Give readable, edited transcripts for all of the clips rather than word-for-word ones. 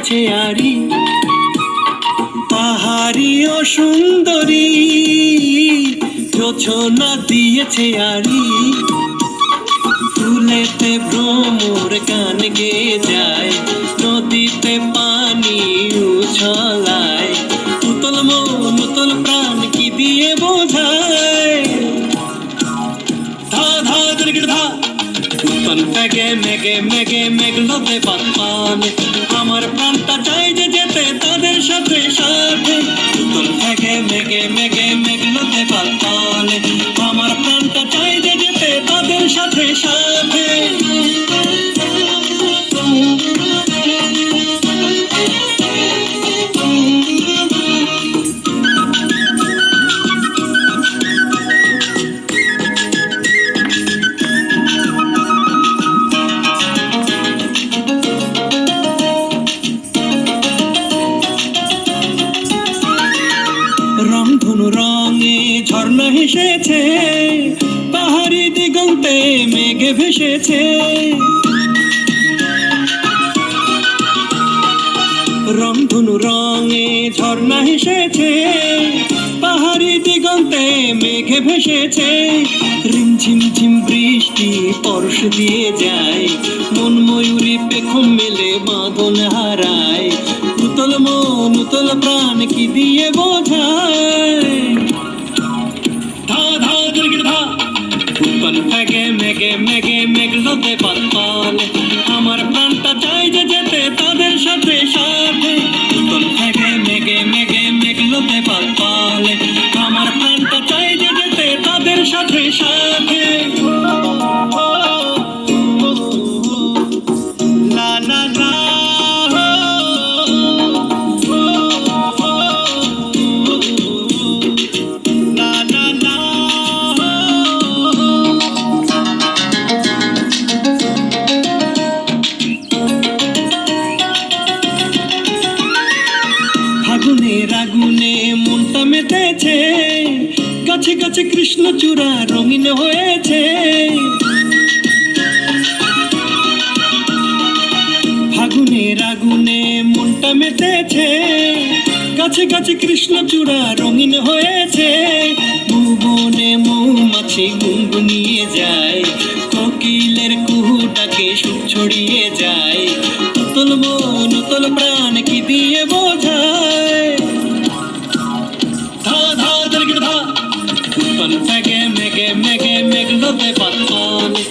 দিয়েছে আরি, পাহাড়ি ও সুন্দরী জোছনা দিয়েছে আরি। ফুলেতে ভ্রমর গান গেয়ে যায়, নদীতে পানি উছলায়, উতল মন উতল প্রাণ কি দিয়ে বোঝায়। ধা ধা দরগির ধা উতল মেঘে মেঘে মেঘে মেঘলোতে পাতপানে, আমার প্রাণটা চাই যে যেতে তাদের সাথে সাথে। উতল মেঘে মেঘে মেঘে মেঘলোতে পাতপানে, আমার প্রাণটা চাই যে যেতে তাদের সাথে সাথে। রংধনু রঙে ঝর্ণা হেসেছে, পাহাড়ি দিগন্তে মেঘে ভেসেছে। রংধনু রঙে ঝর্ণা হেসেছে, পাহাড়ি দিগন্তে মেঘে ভেসেছে। রিমঝিম ঝিম বৃষ্টি পরশ দিয়ে যায়, মন ময়ূরী পেখম মেলে বাঁধন হারায়। উতল মন উতল প্রাণ কি দিয়ে বোঝায়। ধা ধা দরগির ধা উতল মেঘে মেঘে মেঘে মেঘলোতে পাতপানে, আমার প্রাণটা চাই যে যেতে তাদের সাথে সাথে। উতল মেঘে মেঘে মেঘে মেঘলোতে পাতপানে, আমার প্রাণটা চাই যে যেতে তাদের সাথে সাথে। লা লা লা আগুনের আগুনে মনটা মেতেছে, গাছে গাছে কৃষ্ণচূড়া রঙিন হয়েছে। ফাগুনের আগুনে মনটা মেতেছে, গাছে গাছে কৃষ্ণচূড়া রঙিন হয়েছে। ভুবনে মৌমাছি গুনগুনিয়ে যায়, কোকিলের কুহুটাকে সুর ছড়িয়ে যায়। উতল মন উতল প্রাণ কি দিয়ে বোঝায়। ধা ধা দরগির ধা উতল মেঘে মেঘে মেঘে মেঘলোতে পাতপানে,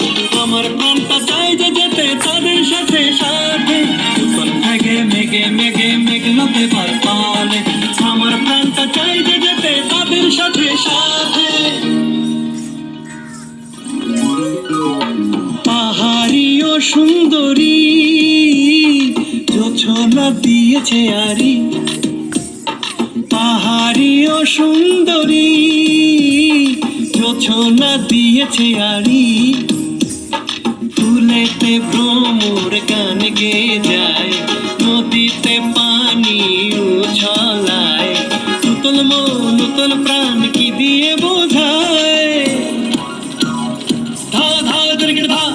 আমার প্রাণটা চাই যে যেতে তাদের সাথে সাথে। উতল মেঘে মেঘে মেঘে মেঘলোতে পাতপানে, আমার প্রাণটা চাই যে যেতে তাদের সাথে সাথে। পাহাড়ি ও সুন্দরী জোছনা দিয়েছে আরি, পাহাড়ি ও সুন্দরী জোছনা দিয়েছে আরি। ফুলেতে ভ্রমর গান গেয়ে যায়, নদীতে পানি উছলায়, উতল মন উতল প্রাণ কি দিয়ে বোঝায়। ধা ধা দরগির ধা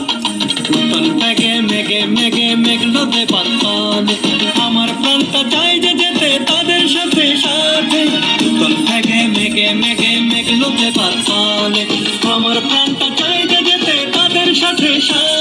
উতল মেঘে মেঘে মেঘে মেঘলোতে পাতপানে, আমার প্রাণটা চাই যে যেতে তাদের সাথে সাথে। উতল মেঘে মেঘে মেঘে মেঘলোতে পাতপানে, আমার প্রাণটা চাই যে যেতে তাদের সাথে সাথে।